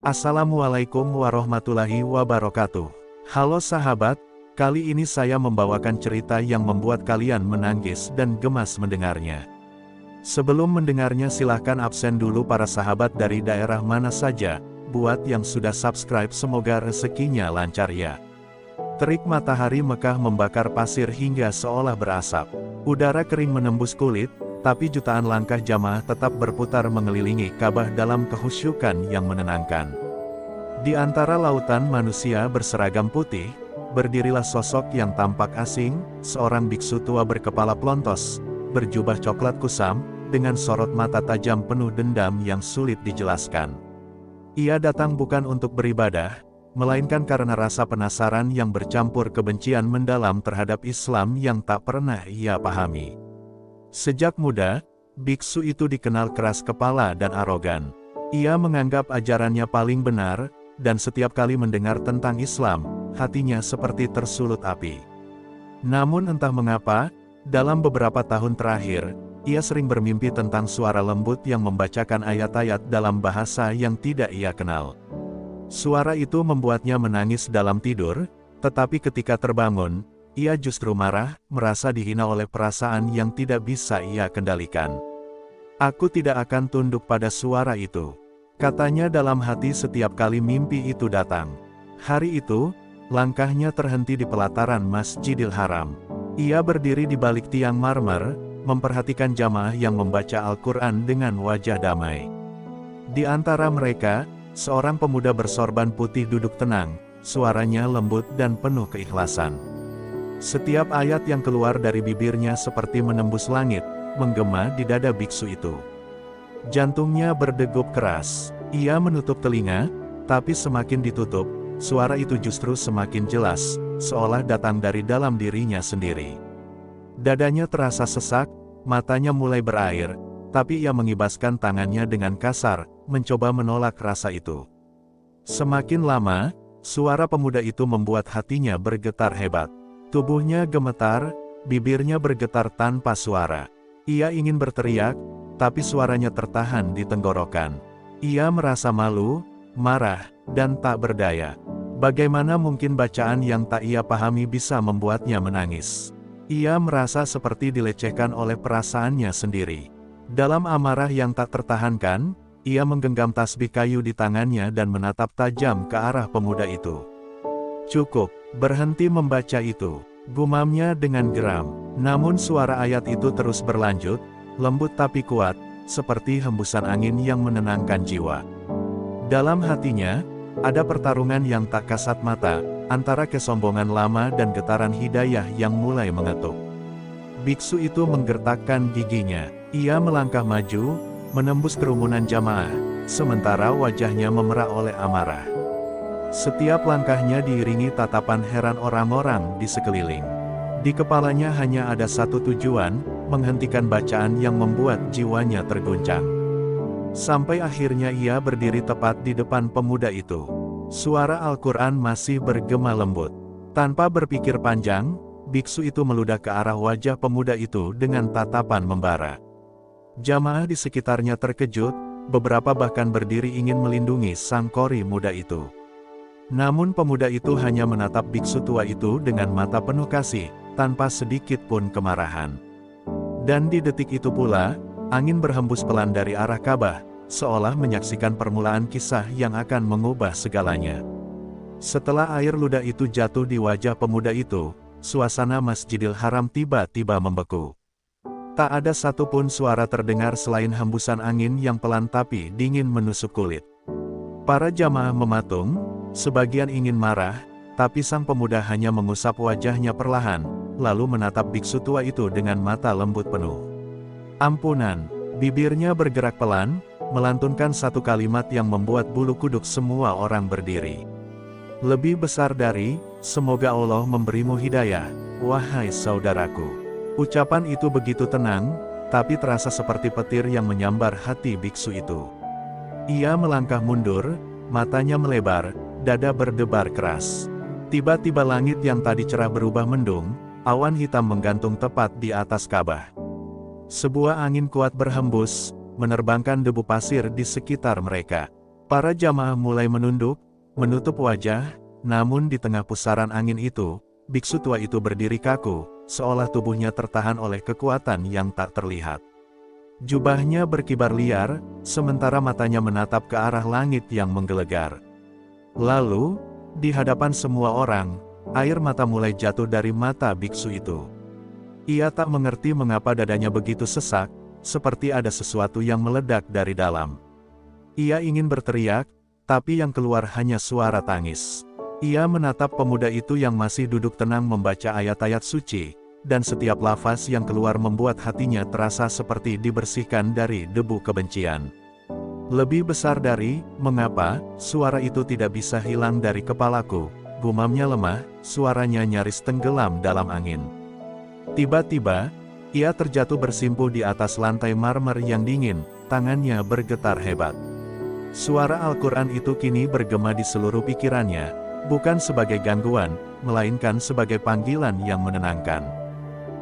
Assalamualaikum warahmatullahi wabarakatuh. Halo sahabat, kali ini saya membawakan cerita yang membuat kalian menangis dan gemas mendengarnya. Sebelum mendengarnya silahkan absen dulu para sahabat dari daerah mana saja. Buat yang sudah subscribe semoga rezekinya lancar ya. Terik matahari Mekah membakar pasir hingga seolah berasap. Udara kering menembus kulit, tapi jutaan langkah jamaah tetap berputar mengelilingi Ka'bah dalam kehusyukan yang menenangkan. Di antara lautan manusia berseragam putih, berdirilah sosok yang tampak asing, seorang biksu tua berkepala plontos, berjubah coklat kusam, dengan sorot mata tajam penuh dendam yang sulit dijelaskan. Ia datang bukan untuk beribadah, melainkan karena rasa penasaran yang bercampur kebencian mendalam terhadap Islam yang tak pernah ia pahami. Sejak muda, biksu itu dikenal keras kepala dan arogan. Ia menganggap ajarannya paling benar, dan setiap kali mendengar tentang Islam, hatinya seperti tersulut api. Namun entah mengapa, dalam beberapa tahun terakhir, ia sering bermimpi tentang suara lembut yang membacakan ayat-ayat dalam bahasa yang tidak ia kenal. Suara itu membuatnya menangis dalam tidur, tetapi ketika terbangun, ia justru marah, merasa dihina oleh perasaan yang tidak bisa ia kendalikan. "Aku tidak akan tunduk pada suara itu," katanya dalam hati setiap kali mimpi itu datang. Hari itu, langkahnya terhenti di pelataran Masjidil Haram. Ia berdiri di balik tiang marmer, memperhatikan jamaah yang membaca Al-Quran dengan wajah damai. Di antara mereka, seorang pemuda bersorban putih duduk tenang, suaranya lembut dan penuh keikhlasan. Setiap ayat yang keluar dari bibirnya seperti menembus langit, menggema di dada biksu itu. Jantungnya berdegup keras. Ia menutup telinga, tapi semakin ditutup, suara itu justru semakin jelas, seolah datang dari dalam dirinya sendiri. Dadanya terasa sesak, matanya mulai berair, tapi ia mengibaskan tangannya dengan kasar, mencoba menolak rasa itu. Semakin lama, suara pemuda itu membuat hatinya bergetar hebat. Tubuhnya gemetar, bibirnya bergetar tanpa suara. Ia ingin berteriak, tapi suaranya tertahan di tenggorokan. Ia merasa malu, marah, dan tak berdaya. Bagaimana mungkin bacaan yang tak ia pahami bisa membuatnya menangis? Ia merasa seperti dilecehkan oleh perasaannya sendiri. Dalam amarah yang tak tertahankan, ia menggenggam tasbih kayu di tangannya dan menatap tajam ke arah pemuda itu. "Cukup, berhenti membaca itu," gumamnya dengan geram. Namun suara ayat itu terus berlanjut, lembut tapi kuat, seperti hembusan angin yang menenangkan jiwa. Dalam hatinya, ada pertarungan yang tak kasat mata, antara kesombongan lama dan getaran hidayah yang mulai mengetuk. Biksu itu menggertakkan giginya. Ia melangkah maju, menembus kerumunan jamaah, sementara wajahnya memerah oleh amarah. Setiap langkahnya diiringi tatapan heran orang-orang di sekeliling. Di kepalanya hanya ada satu tujuan, menghentikan bacaan yang membuat jiwanya terguncang. Sampai akhirnya ia berdiri tepat di depan pemuda itu. Suara Al-Quran masih bergema lembut. Tanpa berpikir panjang, biksu itu meludah ke arah wajah pemuda itu dengan tatapan membara. Jamaah di sekitarnya terkejut, beberapa bahkan berdiri ingin melindungi sang qori muda itu. Namun pemuda itu hanya menatap biksu tua itu dengan mata penuh kasih, tanpa sedikit pun kemarahan. Dan di detik itu pula, angin berhembus pelan dari arah Ka'bah, seolah menyaksikan permulaan kisah yang akan mengubah segalanya. Setelah air ludah itu jatuh di wajah pemuda itu, suasana Masjidil Haram tiba-tiba membeku. Tak ada satupun suara terdengar selain hembusan angin yang pelan tapi dingin menusuk kulit. Para jamaah mematung, sebagian ingin marah, tapi sang pemuda hanya mengusap wajahnya perlahan, lalu menatap biksu tua itu dengan mata lembut penuh ampunan. Bibirnya bergerak pelan, melantunkan satu kalimat yang membuat bulu kuduk semua orang berdiri. "Lebih besar dari, semoga Allah memberimu hidayah, wahai saudaraku." Ucapan itu begitu tenang, tapi terasa seperti petir yang menyambar hati biksu itu. Ia melangkah mundur, matanya melebar, dada berdebar keras. Tiba-tiba langit yang tadi cerah berubah mendung, awan hitam menggantung tepat di atas Ka'bah. Sebuah angin kuat berhembus, menerbangkan debu pasir di sekitar mereka. Para jamaah mulai menunduk, menutup wajah, namun di tengah pusaran angin itu, biksu tua itu berdiri kaku, seolah tubuhnya tertahan oleh kekuatan yang tak terlihat. Jubahnya berkibar liar, sementara matanya menatap ke arah langit yang menggelegar. Lalu, di hadapan semua orang, air mata mulai jatuh dari mata biksu itu. Ia tak mengerti mengapa dadanya begitu sesak, seperti ada sesuatu yang meledak dari dalam. Ia ingin berteriak, tapi yang keluar hanya suara tangis. Ia menatap pemuda itu yang masih duduk tenang membaca ayat-ayat suci, dan setiap lafaz yang keluar membuat hatinya terasa seperti dibersihkan dari debu kebencian. Lebih besar dari, mengapa, suara itu tidak bisa hilang dari kepalaku, gumamnya lemah, suaranya nyaris tenggelam dalam angin. Tiba-tiba, ia terjatuh bersimpuh di atas lantai marmer yang dingin, tangannya bergetar hebat. Suara Al-Quran itu kini bergema di seluruh pikirannya, bukan sebagai gangguan, melainkan sebagai panggilan yang menenangkan.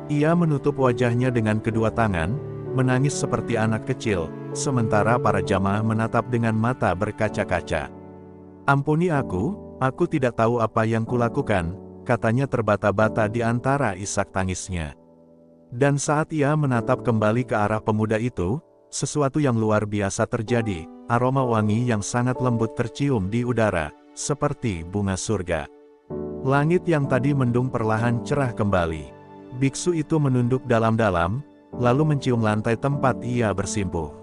Ia menutup wajahnya dengan kedua tangan, menangis seperti anak kecil, sementara para jamaah menatap dengan mata berkaca-kaca. "Ampuni aku tidak tahu apa yang kulakukan," katanya terbata-bata di antara isak tangisnya. Dan saat ia menatap kembali ke arah pemuda itu, sesuatu yang luar biasa terjadi, aroma wangi yang sangat lembut tercium di udara, seperti bunga surga. Langit yang tadi mendung perlahan cerah kembali. Biksu itu menunduk dalam-dalam, lalu mencium lantai tempat ia bersimpuh.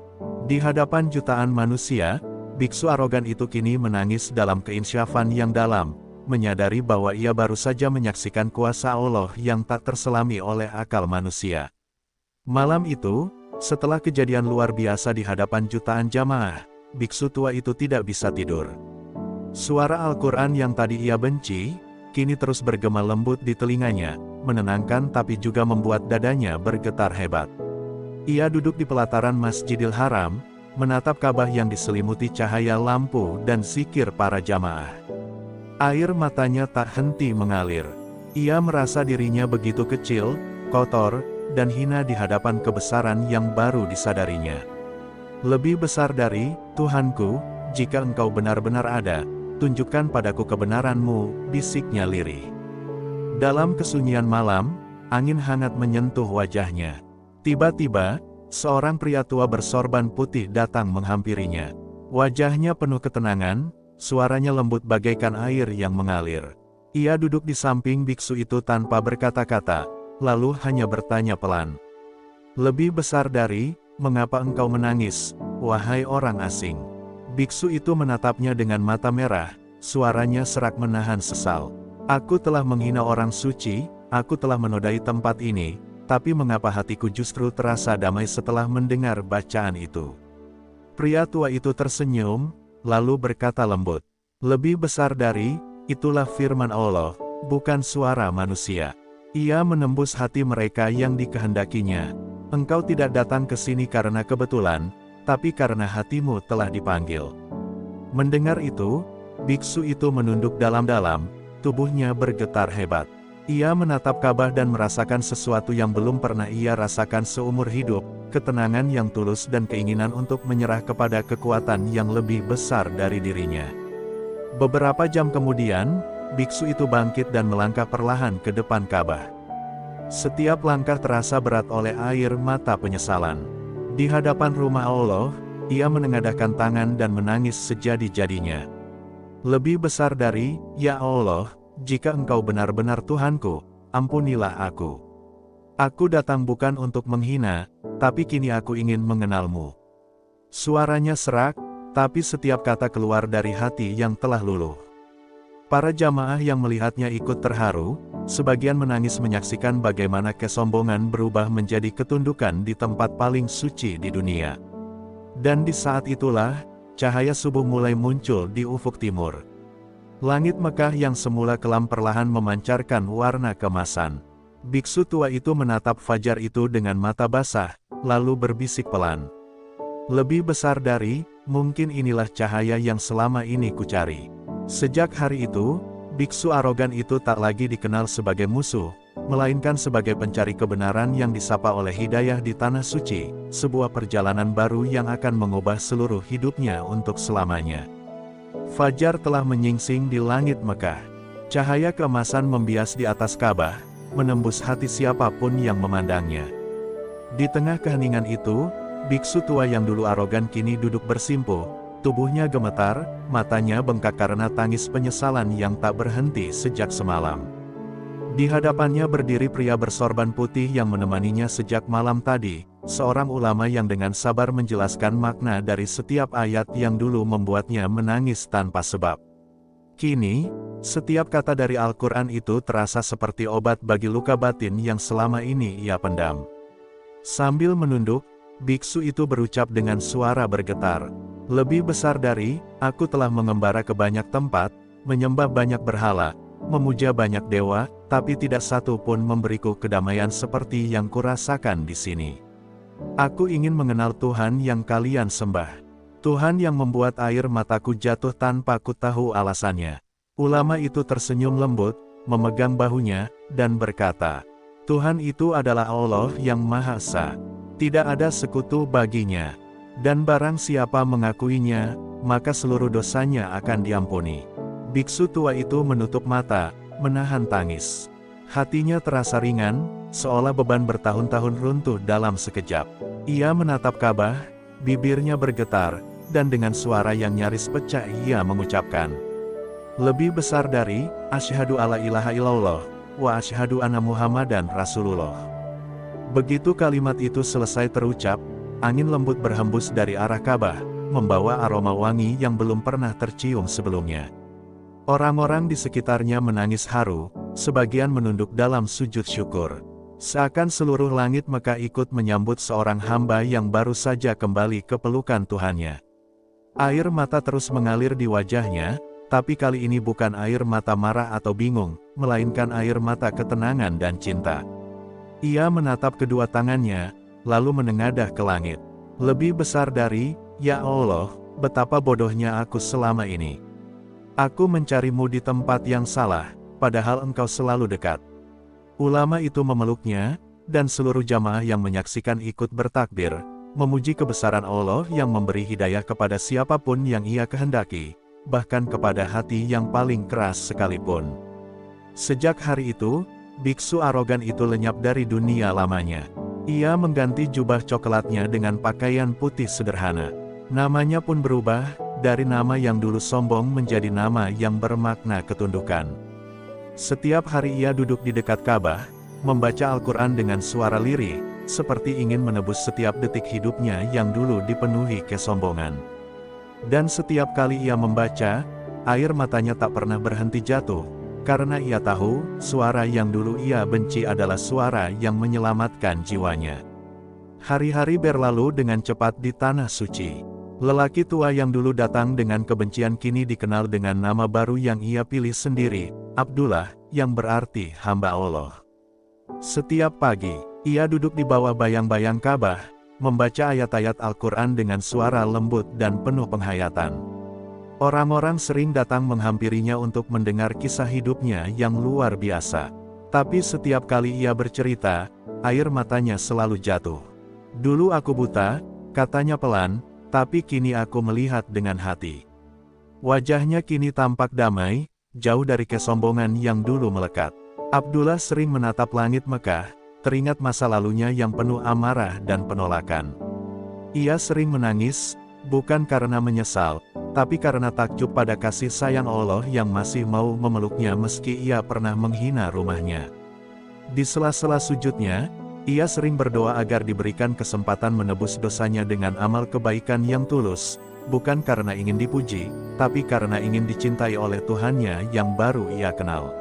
Di hadapan jutaan manusia, biksu arogan itu kini menangis dalam keinsyafan yang dalam, menyadari bahwa ia baru saja menyaksikan kuasa Allah yang tak terselami oleh akal manusia. Malam itu, setelah kejadian luar biasa di hadapan jutaan jamaah, biksu tua itu tidak bisa tidur. Suara Al-Quran yang tadi ia benci, kini terus bergema lembut di telinganya, menenangkan tapi juga membuat dadanya bergetar hebat. Ia duduk di pelataran Masjidil Haram, menatap Ka'bah yang diselimuti cahaya lampu dan zikir para jamaah. Air matanya tak henti mengalir. Ia merasa dirinya begitu kecil, kotor, dan hina di hadapan kebesaran yang baru disadarinya. "Lebih besar dari, Tuhanku, jika Engkau benar-benar ada, tunjukkan padaku kebenaran-Mu," bisiknya lirih. Dalam kesunyian malam, angin hangat menyentuh wajahnya. Tiba-tiba, seorang pria tua bersorban putih datang menghampirinya. Wajahnya penuh ketenangan, suaranya lembut bagaikan air yang mengalir. Ia duduk di samping biksu itu tanpa berkata-kata, lalu hanya bertanya pelan. "Lebih besar dari, mengapa engkau menangis, wahai orang asing?" Biksu itu menatapnya dengan mata merah, suaranya serak menahan sesal. "Aku telah menghina orang suci, aku telah menodai tempat ini, tapi mengapa hatiku justru terasa damai setelah mendengar bacaan itu?" Pria tua itu tersenyum, lalu berkata lembut, "Lebih besar dari, itulah firman Allah, bukan suara manusia. Ia menembus hati mereka yang dikehendakinya. Engkau tidak datang ke sini karena kebetulan, tapi karena hatimu telah dipanggil." Mendengar itu, biksu itu menunduk dalam-dalam, tubuhnya bergetar hebat. Ia menatap Ka'bah dan merasakan sesuatu yang belum pernah ia rasakan seumur hidup, ketenangan yang tulus dan keinginan untuk menyerah kepada kekuatan yang lebih besar dari dirinya. Beberapa jam kemudian, biksu itu bangkit dan melangkah perlahan ke depan Ka'bah. Setiap langkah terasa berat oleh air mata penyesalan. Di hadapan rumah Allah, ia menengadahkan tangan dan menangis sejadi-jadinya. "Lebih besar dari, ya Allah, jika Engkau benar-benar Tuhanku, ampunilah aku. Aku datang bukan untuk menghina, tapi kini aku ingin mengenal-Mu." Suaranya serak, tapi setiap kata keluar dari hati yang telah luluh. Para jamaah yang melihatnya ikut terharu, sebagian menangis menyaksikan bagaimana kesombongan berubah menjadi ketundukan di tempat paling suci di dunia. Dan di saat itulah, cahaya subuh mulai muncul di ufuk timur. Langit Mekah yang semula kelam perlahan memancarkan warna keemasan. Biksu tua itu menatap fajar itu dengan mata basah, lalu berbisik pelan. "Lebih besar dari, mungkin inilah cahaya yang selama ini kucari." Sejak hari itu, biksu arogan itu tak lagi dikenal sebagai musuh, melainkan sebagai pencari kebenaran yang disapa oleh hidayah di Tanah Suci, sebuah perjalanan baru yang akan mengubah seluruh hidupnya untuk selamanya. Fajar telah menyingsing di langit Mekah. Cahaya keemasan membias di atas Ka'bah, menembus hati siapapun yang memandangnya. Di tengah keheningan itu, biksu tua yang dulu arogan kini duduk bersimpuh, tubuhnya gemetar, matanya bengkak karena tangis penyesalan yang tak berhenti sejak semalam. Di hadapannya berdiri pria bersorban putih yang menemaninya sejak malam tadi, seorang ulama yang dengan sabar menjelaskan makna dari setiap ayat yang dulu membuatnya menangis tanpa sebab. Kini, setiap kata dari Al-Quran itu terasa seperti obat bagi luka batin yang selama ini ia pendam. Sambil menunduk, biksu itu berucap dengan suara bergetar, "Lebih besar dari, aku telah mengembara ke banyak tempat, menyembah banyak berhala, memuja banyak dewa, tapi tidak satu pun memberiku kedamaian seperti yang kurasakan di sini. Aku ingin mengenal Tuhan yang kalian sembah. Tuhan yang membuat air mataku jatuh tanpa ku tahu alasannya." Ulama itu tersenyum lembut, memegang bahunya, dan berkata, "Tuhan itu adalah Allah yang Maha Esa. Tidak ada sekutu baginya. Dan barang siapa mengakuinya, maka seluruh dosanya akan diampuni." Biksu tua itu menutup mata, menahan tangis. Hatinya terasa ringan, seolah beban bertahun-tahun runtuh dalam sekejap. Ia menatap Ka'bah, bibirnya bergetar, dan dengan suara yang nyaris pecah ia mengucapkan, "Lebih besar dari, asyhadu alla ilaha illallah, wa asyhadu anna Muhammadan Rasulullah." Begitu kalimat itu selesai terucap, angin lembut berhembus dari arah Ka'bah, membawa aroma wangi yang belum pernah tercium sebelumnya. Orang-orang di sekitarnya menangis haru, sebagian menunduk dalam sujud syukur. Seakan seluruh langit Mekah ikut menyambut seorang hamba yang baru saja kembali ke pelukan Tuhannya. Air mata terus mengalir di wajahnya, tapi kali ini bukan air mata marah atau bingung, melainkan air mata ketenangan dan cinta. Ia menatap kedua tangannya, lalu menengadah ke langit. "Lebih besar dari, ya Allah, betapa bodohnya aku selama ini. Aku mencarimu di tempat yang salah, padahal engkau selalu dekat." Ulama itu memeluknya, dan seluruh jamaah yang menyaksikan ikut bertakbir, memuji kebesaran Allah yang memberi hidayah kepada siapapun yang ia kehendaki, bahkan kepada hati yang paling keras sekalipun. Sejak hari itu, biksu arogan itu lenyap dari dunia lamanya. Ia mengganti jubah coklatnya dengan pakaian putih sederhana. Namanya pun berubah, dari nama yang dulu sombong menjadi nama yang bermakna ketundukan. Setiap hari ia duduk di dekat Ka'bah, membaca Al-Quran dengan suara lirih, seperti ingin menebus setiap detik hidupnya yang dulu dipenuhi kesombongan. Dan setiap kali ia membaca, air matanya tak pernah berhenti jatuh, karena ia tahu, suara yang dulu ia benci adalah suara yang menyelamatkan jiwanya. Hari-hari berlalu dengan cepat di Tanah Suci. Lelaki tua yang dulu datang dengan kebencian kini dikenal dengan nama baru yang ia pilih sendiri, Abdullah, yang berarti hamba Allah. Setiap pagi, ia duduk di bawah bayang-bayang Ka'bah, membaca ayat-ayat Al-Quran dengan suara lembut dan penuh penghayatan. Orang-orang sering datang menghampirinya untuk mendengar kisah hidupnya yang luar biasa. Tapi setiap kali ia bercerita, air matanya selalu jatuh. "Dulu aku buta," katanya pelan, "tapi kini aku melihat dengan hati." Wajahnya kini tampak damai, jauh dari kesombongan yang dulu melekat. Abdullah sering menatap langit Mekah, teringat masa lalunya yang penuh amarah dan penolakan. Ia sering menangis, bukan karena menyesal, tapi karena takjub pada kasih sayang Allah yang masih mau memeluknya meski ia pernah menghina rumahnya. Di sela-sela sujudnya, ia sering berdoa agar diberikan kesempatan menebus dosanya dengan amal kebaikan yang tulus, bukan karena ingin dipuji, tapi karena ingin dicintai oleh Tuhannya yang baru ia kenal.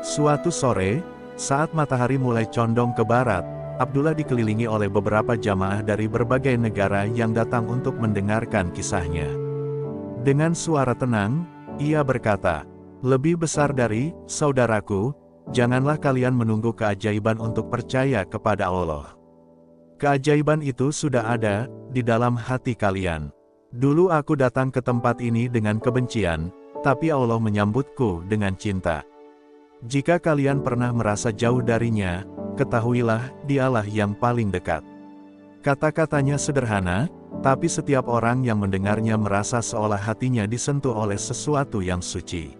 Suatu sore, saat matahari mulai condong ke barat, Abdullah dikelilingi oleh beberapa jamaah dari berbagai negara yang datang untuk mendengarkan kisahnya. Dengan suara tenang, ia berkata, "Lebih besar dari, saudaraku, janganlah kalian menunggu keajaiban untuk percaya kepada Allah. Keajaiban itu sudah ada di dalam hati kalian. Dulu aku datang ke tempat ini dengan kebencian, tapi Allah menyambutku dengan cinta. Jika kalian pernah merasa jauh darinya, ketahuilah, dialah yang paling dekat. Kata-katanya sederhana, tapi setiap orang yang mendengarnya merasa seolah hatinya disentuh oleh sesuatu yang suci.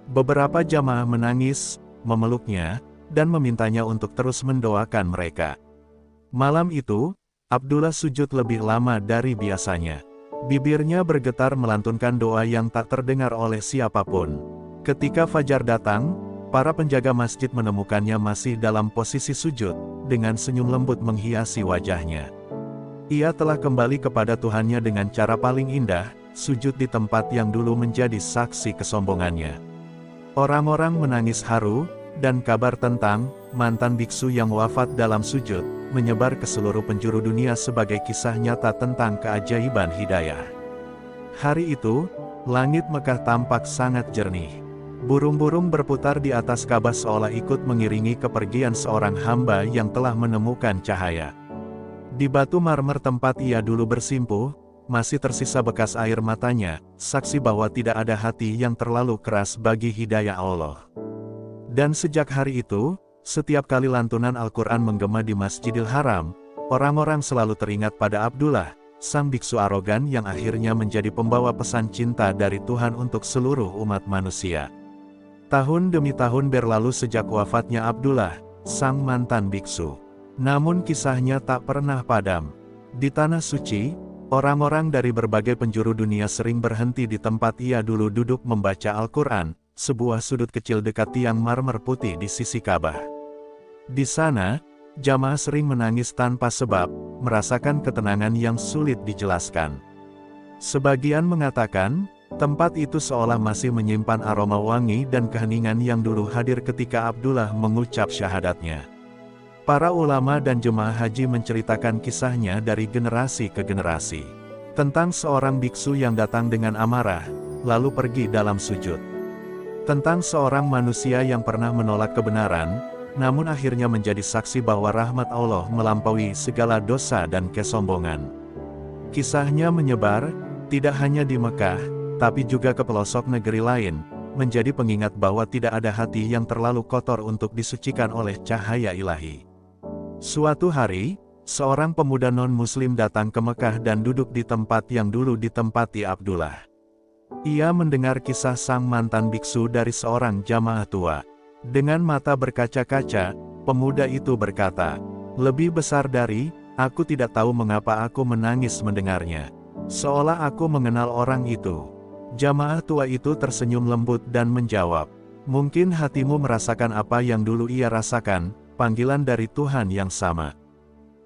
Beberapa jamaah menangis, memeluknya, dan memintanya untuk terus mendoakan mereka. Malam itu, Abdullah sujud lebih lama dari biasanya. Bibirnya bergetar melantunkan doa yang tak terdengar oleh siapapun. Ketika fajar datang, para penjaga masjid menemukannya masih dalam posisi sujud, dengan senyum lembut menghiasi wajahnya. Ia telah kembali kepada Tuhannya dengan cara paling indah, sujud di tempat yang dulu menjadi saksi kesombongannya. Orang-orang menangis haru, dan kabar tentang mantan biksu yang wafat dalam sujud menyebar ke seluruh penjuru dunia sebagai kisah nyata tentang keajaiban hidayah. Hari itu, langit Mekah tampak sangat jernih. Burung-burung berputar di atas Ka'bah seolah ikut mengiringi kepergian seorang hamba yang telah menemukan cahaya. Di batu marmer tempat ia dulu bersimpuh, masih tersisa bekas air matanya, saksi bahwa tidak ada hati yang terlalu keras bagi hidayah Allah. Dan sejak hari itu, setiap kali lantunan Al-Quran menggema di Masjidil Haram, orang-orang selalu teringat pada Abdullah, sang biksu arogan yang akhirnya menjadi pembawa pesan cinta dari Tuhan untuk seluruh umat manusia. Tahun demi tahun berlalu sejak wafatnya Abdullah, sang mantan biksu. Namun kisahnya tak pernah padam. Di Tanah Suci, orang-orang dari berbagai penjuru dunia sering berhenti di tempat ia dulu duduk membaca Al-Quran, sebuah sudut kecil dekat tiang marmer putih di sisi Ka'bah. Di sana, jamaah sering menangis tanpa sebab, merasakan ketenangan yang sulit dijelaskan. Sebagian mengatakan, tempat itu seolah masih menyimpan aroma wangi dan keheningan yang dulu hadir ketika Abdullah mengucap syahadatnya. Para ulama dan jemaah haji menceritakan kisahnya dari generasi ke generasi. Tentang seorang biksu yang datang dengan amarah, lalu pergi dalam sujud. Tentang seorang manusia yang pernah menolak kebenaran, namun akhirnya menjadi saksi bahwa rahmat Allah melampaui segala dosa dan kesombongan. Kisahnya menyebar, tidak hanya di Mekah, tapi juga ke pelosok negeri lain, menjadi pengingat bahwa tidak ada hati yang terlalu kotor untuk disucikan oleh cahaya ilahi. Suatu hari, seorang pemuda non-muslim datang ke Mekah dan duduk di tempat yang dulu ditempati Abdullah. Ia mendengar kisah sang mantan biksu dari seorang jamaah tua. Dengan mata berkaca-kaca, pemuda itu berkata, "Lebih besar dari, aku tidak tahu mengapa aku menangis mendengarnya. Seolah aku mengenal orang itu." Jamaah tua itu tersenyum lembut dan menjawab, "Mungkin hatimu merasakan apa yang dulu ia rasakan, panggilan dari Tuhan yang sama."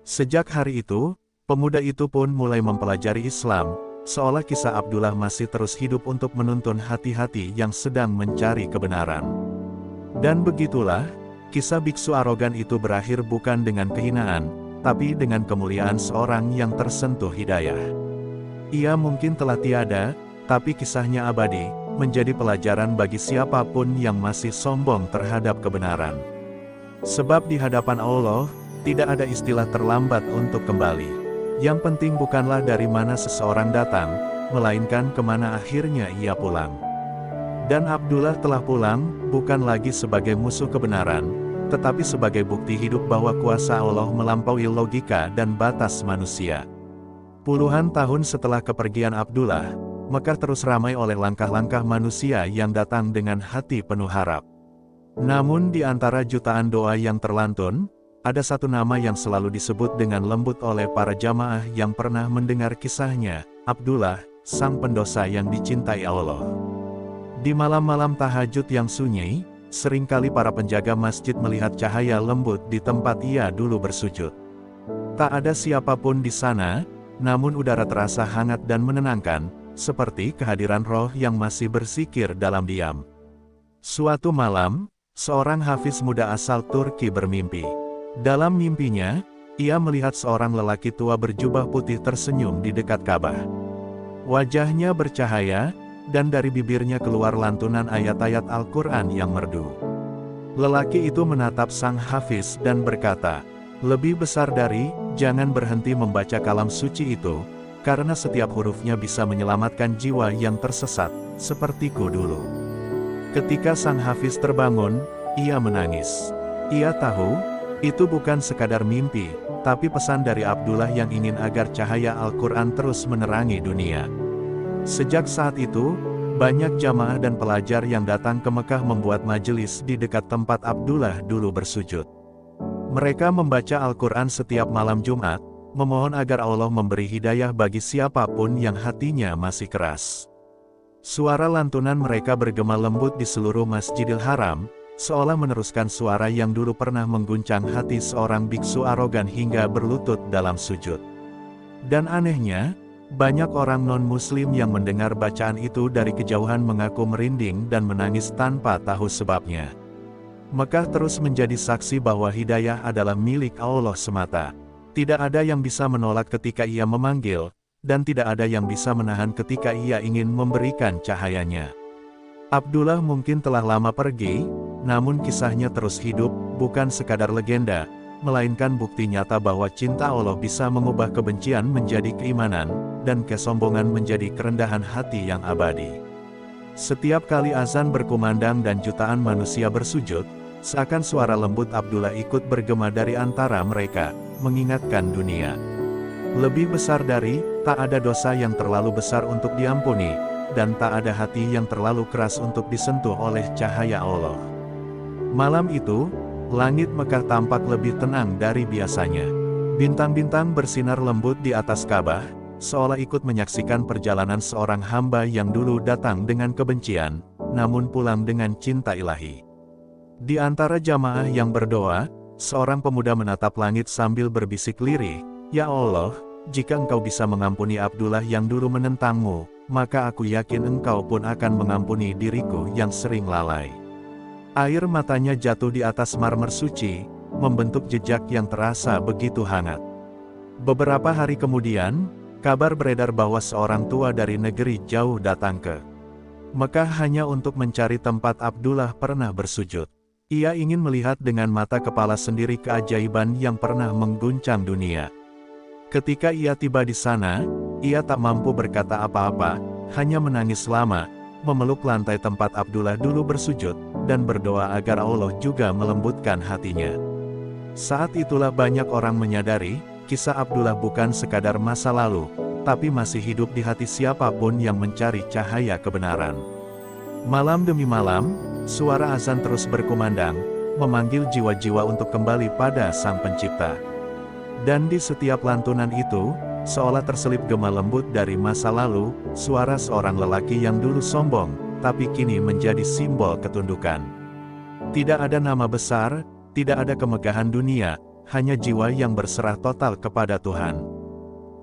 Sejak hari itu, pemuda itu pun mulai mempelajari Islam, seolah kisah Abdullah masih terus hidup untuk menuntun hati-hati yang sedang mencari kebenaran. Dan begitulah, kisah biksu arogan itu berakhir bukan dengan kehinaan, tapi dengan kemuliaan seorang yang tersentuh hidayah. Ia mungkin telah tiada, tapi kisahnya abadi, menjadi pelajaran bagi siapapun yang masih sombong terhadap kebenaran. Sebab di hadapan Allah, tidak ada istilah terlambat untuk kembali. Yang penting bukanlah dari mana seseorang datang, melainkan kemana akhirnya ia pulang. Dan Abdullah telah pulang, bukan lagi sebagai musuh kebenaran, tetapi sebagai bukti hidup bahwa kuasa Allah melampaui logika dan batas manusia. Puluhan tahun setelah kepergian Abdullah, Mekah terus ramai oleh langkah-langkah manusia yang datang dengan hati penuh harap. Namun di antara jutaan doa yang terlantun, ada satu nama yang selalu disebut dengan lembut oleh para jamaah yang pernah mendengar kisahnya, Abdullah, sang pendosa yang dicintai Allah. Di malam-malam tahajud yang sunyi, seringkali para penjaga masjid melihat cahaya lembut di tempat ia dulu bersujud. Tak ada siapapun di sana, namun udara terasa hangat dan menenangkan, seperti kehadiran roh yang masih berzikir dalam diam. Suatu malam, seorang hafiz muda asal Turki bermimpi. Dalam mimpinya, ia melihat seorang lelaki tua berjubah putih tersenyum di dekat Ka'bah. Wajahnya bercahaya, dan dari bibirnya keluar lantunan ayat-ayat Al-Quran yang merdu. Lelaki itu menatap sang hafiz dan berkata, "Lebih besar dari, jangan berhenti membaca kalam suci itu, karena setiap hurufnya bisa menyelamatkan jiwa yang tersesat, sepertiku dulu." Ketika sang hafiz terbangun, ia menangis. Ia tahu, itu bukan sekadar mimpi, tapi pesan dari Abdullah yang ingin agar cahaya Al-Quran terus menerangi dunia. Sejak saat itu, banyak jamaah dan pelajar yang datang ke Mekah membuat majelis di dekat tempat Abdullah dulu bersujud. Mereka membaca Al-Quran setiap malam Jumat, memohon agar Allah memberi hidayah bagi siapapun yang hatinya masih keras. Suara lantunan mereka bergema lembut di seluruh Masjidil Haram, seolah meneruskan suara yang dulu pernah mengguncang hati seorang biksu arogan hingga berlutut dalam sujud. Dan anehnya, banyak orang non-muslim yang mendengar bacaan itu dari kejauhan mengaku merinding dan menangis tanpa tahu sebabnya. Mekah terus menjadi saksi bahwa hidayah adalah milik Allah semata. Tidak ada yang bisa menolak ketika ia memanggil, dan tidak ada yang bisa menahan ketika ia ingin memberikan cahayanya. Abdullah mungkin telah lama pergi, namun kisahnya terus hidup, bukan sekadar legenda, melainkan bukti nyata bahwa cinta Allah bisa mengubah kebencian menjadi keimanan, dan kesombongan menjadi kerendahan hati yang abadi. Setiap kali azan berkumandang dan jutaan manusia bersujud, seakan suara lembut Abdullah ikut bergema dari antara mereka, mengingatkan dunia. Lebih besar dari, tak ada dosa yang terlalu besar untuk diampuni, dan tak ada hati yang terlalu keras untuk disentuh oleh cahaya Allah. Malam itu, langit Mekah tampak lebih tenang dari biasanya. Bintang-bintang bersinar lembut di atas Ka'bah, seolah ikut menyaksikan perjalanan seorang hamba yang dulu datang dengan kebencian, namun pulang dengan cinta ilahi. Di antara jamaah yang berdoa, seorang pemuda menatap langit sambil berbisik lirih, "Ya Allah, jika Engkau bisa mengampuni Abdullah yang dulu menentangmu, maka aku yakin Engkau pun akan mengampuni diriku yang sering lalai." Air matanya jatuh di atas marmer suci, membentuk jejak yang terasa begitu hangat. Beberapa hari kemudian, kabar beredar bahwa seorang tua dari negeri jauh datang ke Mekah hanya untuk mencari tempat Abdullah pernah bersujud. Ia ingin melihat dengan mata kepala sendiri keajaiban yang pernah mengguncang dunia. Ketika ia tiba di sana, ia tak mampu berkata apa-apa, hanya menangis lama, memeluk lantai tempat Abdullah dulu bersujud, dan berdoa agar Allah juga melembutkan hatinya. Saat itulah banyak orang menyadari, kisah Abdullah bukan sekadar masa lalu, tapi masih hidup di hati siapapun yang mencari cahaya kebenaran. Malam demi malam, suara azan terus berkumandang, memanggil jiwa-jiwa untuk kembali pada Sang Pencipta. Dan di setiap lantunan itu, seolah terselip gema lembut dari masa lalu, suara seorang lelaki yang dulu sombong, tapi kini menjadi simbol ketundukan. Tidak ada nama besar, tidak ada kemegahan dunia, hanya jiwa yang berserah total kepada Tuhan.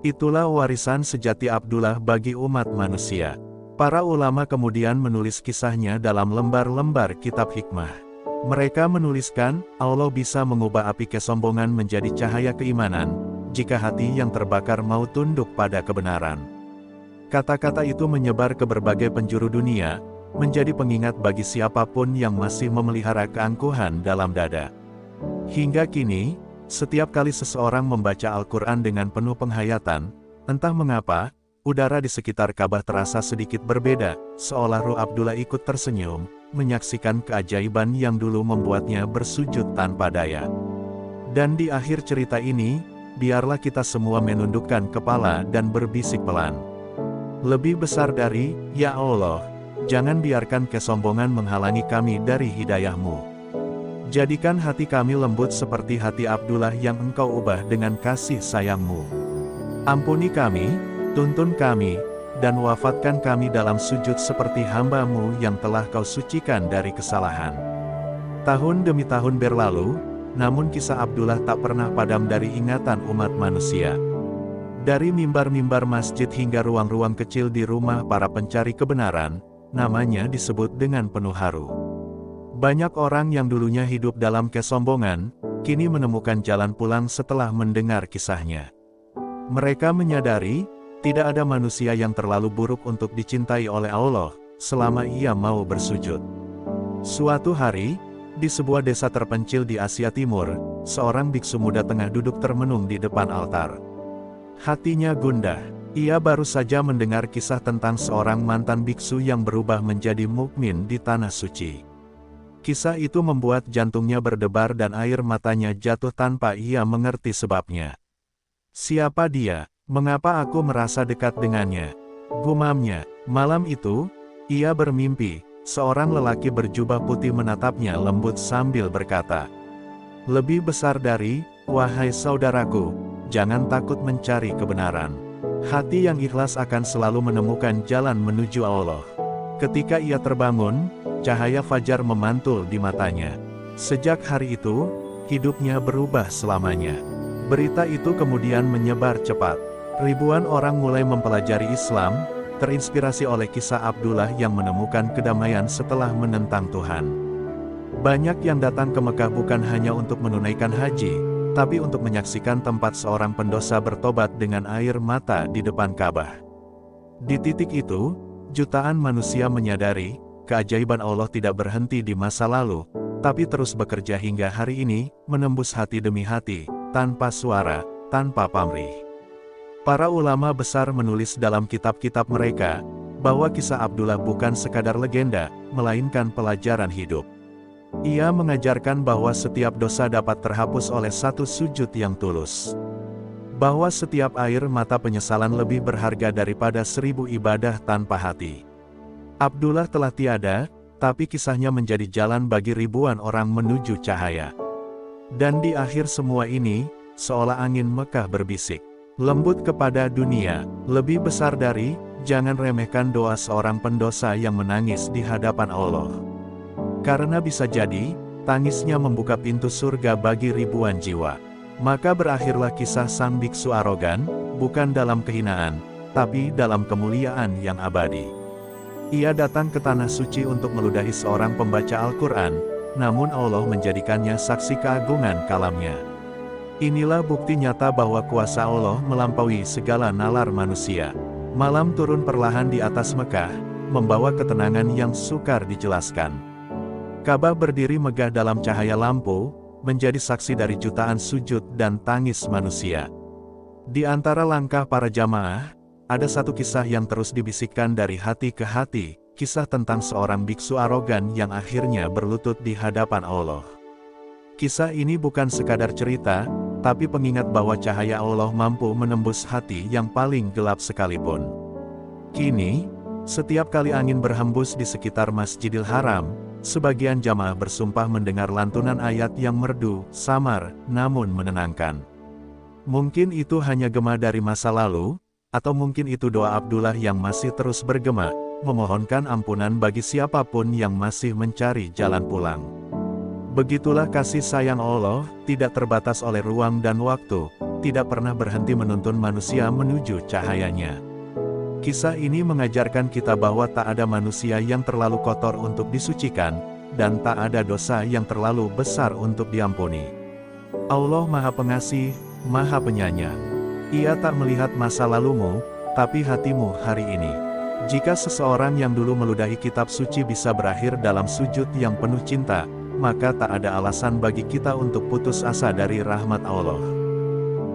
Itulah warisan sejati Abdullah bagi umat manusia. Para ulama kemudian menulis kisahnya dalam lembar-lembar kitab hikmah. Mereka menuliskan, Allah bisa mengubah api kesombongan menjadi cahaya keimanan, jika hati yang terbakar mau tunduk pada kebenaran. Kata-kata itu menyebar ke berbagai penjuru dunia, menjadi pengingat bagi siapapun yang masih memelihara keangkuhan dalam dada. Hingga kini, setiap kali seseorang membaca Al-Quran dengan penuh penghayatan, entah mengapa, udara di sekitar Ka'bah terasa sedikit berbeda, seolah ruh Abdullah ikut tersenyum, menyaksikan keajaiban yang dulu membuatnya bersujud tanpa daya. Dan di akhir cerita ini, biarlah kita semua menundukkan kepala dan berbisik pelan. Lebih besar dari, "Ya Allah, jangan biarkan kesombongan menghalangi kami dari hidayah-Mu. Jadikan hati kami lembut seperti hati Abdullah yang Engkau ubah dengan kasih sayang-Mu. Ampuni kami, tuntun kami, dan wafatkan kami dalam sujud seperti hamba-Mu yang telah Kau sucikan dari kesalahan." Tahun demi tahun berlalu, namun kisah Abdullah tak pernah padam dari ingatan umat manusia. Dari mimbar-mimbar masjid hingga ruang-ruang kecil di rumah para pencari kebenaran, namanya disebut dengan penuh haru. Banyak orang yang dulunya hidup dalam kesombongan, kini menemukan jalan pulang setelah mendengar kisahnya. Mereka menyadari, tidak ada manusia yang terlalu buruk untuk dicintai oleh Allah, selama ia mau bersujud. Suatu hari, di sebuah desa terpencil di Asia Timur, seorang biksu muda tengah duduk termenung di depan altar. Hatinya gundah. Ia baru saja mendengar kisah tentang seorang mantan biksu yang berubah menjadi mukmin di tanah suci. Kisah itu membuat jantungnya berdebar dan air matanya jatuh tanpa ia mengerti sebabnya. "Siapa dia? Mengapa aku merasa dekat dengannya?" gumamnya. Malam itu, ia bermimpi, seorang lelaki berjubah putih menatapnya lembut sambil berkata, "Lebih besar dari, wahai saudaraku, jangan takut mencari kebenaran. Hati yang ikhlas akan selalu menemukan jalan menuju Allah." Ketika ia terbangun, cahaya fajar memantul di matanya. Sejak hari itu, hidupnya berubah selamanya. Berita itu kemudian menyebar cepat. Ribuan orang mulai mempelajari Islam, terinspirasi oleh kisah Abdullah yang menemukan kedamaian setelah menentang Tuhan. Banyak yang datang ke Mekah bukan hanya untuk menunaikan haji, tapi untuk menyaksikan tempat seorang pendosa bertobat dengan air mata di depan Ka'bah. Di titik itu, jutaan manusia menyadari, keajaiban Allah tidak berhenti di masa lalu, tapi terus bekerja hingga hari ini, menembus hati demi hati, tanpa suara, tanpa pamrih. Para ulama besar menulis dalam kitab-kitab mereka, bahwa kisah Abdullah bukan sekadar legenda, melainkan pelajaran hidup. Ia mengajarkan bahwa setiap dosa dapat terhapus oleh satu sujud yang tulus. Bahwa setiap air mata penyesalan lebih berharga daripada 1000 ibadah tanpa hati. Abdullah telah tiada, tapi kisahnya menjadi jalan bagi ribuan orang menuju cahaya. Dan di akhir semua ini, seolah angin Mekah berbisik lembut kepada dunia, lebih besar dari, jangan remehkan doa seorang pendosa yang menangis di hadapan Allah. Karena bisa jadi, tangisnya membuka pintu surga bagi ribuan jiwa. Maka berakhirlah kisah sang biksu arogan, bukan dalam kehinaan, tapi dalam kemuliaan yang abadi. Ia datang ke tanah suci untuk meludahi seorang pembaca Al-Quran, namun Allah menjadikannya saksi keagungan kalamnya. Inilah bukti nyata bahwa kuasa Allah melampaui segala nalar manusia. Malam turun perlahan di atas Mekah, membawa ketenangan yang sukar dijelaskan. Ka'bah berdiri megah dalam cahaya lampu, menjadi saksi dari jutaan sujud dan tangis manusia. Di antara langkah para jamaah, ada satu kisah yang terus dibisikkan dari hati ke hati, kisah tentang seorang biksu arogan yang akhirnya berlutut di hadapan Allah. Kisah ini bukan sekadar cerita, tapi pengingat bahwa cahaya Allah mampu menembus hati yang paling gelap sekalipun. Kini, setiap kali angin berhembus di sekitar Masjidil Haram, sebagian jamaah bersumpah mendengar lantunan ayat yang merdu, samar, namun menenangkan. Mungkin itu hanya gema dari masa lalu, atau mungkin itu doa Abdullah yang masih terus bergema, memohonkan ampunan bagi siapapun yang masih mencari jalan pulang. Begitulah kasih sayang Allah, tidak terbatas oleh ruang dan waktu, tidak pernah berhenti menuntun manusia menuju cahayanya. Kisah ini mengajarkan kita bahwa tak ada manusia yang terlalu kotor untuk disucikan, dan tak ada dosa yang terlalu besar untuk diampuni. Allah Maha Pengasih, Maha Penyayang. Ia tak melihat masa lalumu, tapi hatimu hari ini. Jika seseorang yang dulu meludahi kitab suci bisa berakhir dalam sujud yang penuh cinta, maka tak ada alasan bagi kita untuk putus asa dari rahmat Allah.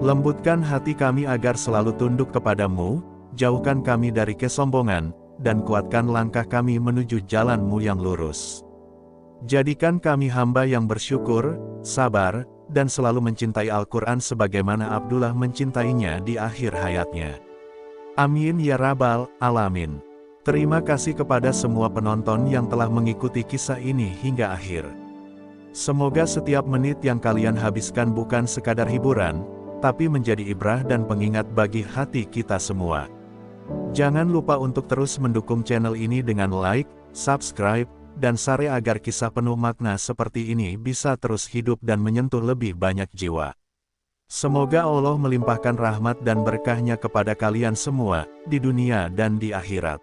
Lembutkan hati kami agar selalu tunduk kepadamu, jauhkan kami dari kesombongan, dan kuatkan langkah kami menuju jalan-Mu yang lurus. Jadikan kami hamba yang bersyukur, sabar, dan selalu mencintai Al-Quran sebagaimana Abdullah mencintainya di akhir hayatnya. Amin ya Rabbal Alamin. Terima kasih kepada semua penonton yang telah mengikuti kisah ini hingga akhir. Semoga setiap menit yang kalian habiskan bukan sekadar hiburan, tapi menjadi ibrah dan pengingat bagi hati kita semua. Jangan lupa untuk terus mendukung channel ini dengan like, subscribe, dan share agar kisah penuh makna seperti ini bisa terus hidup dan menyentuh lebih banyak jiwa. Semoga Allah melimpahkan rahmat dan berkahnya kepada kalian semua, di dunia dan di akhirat.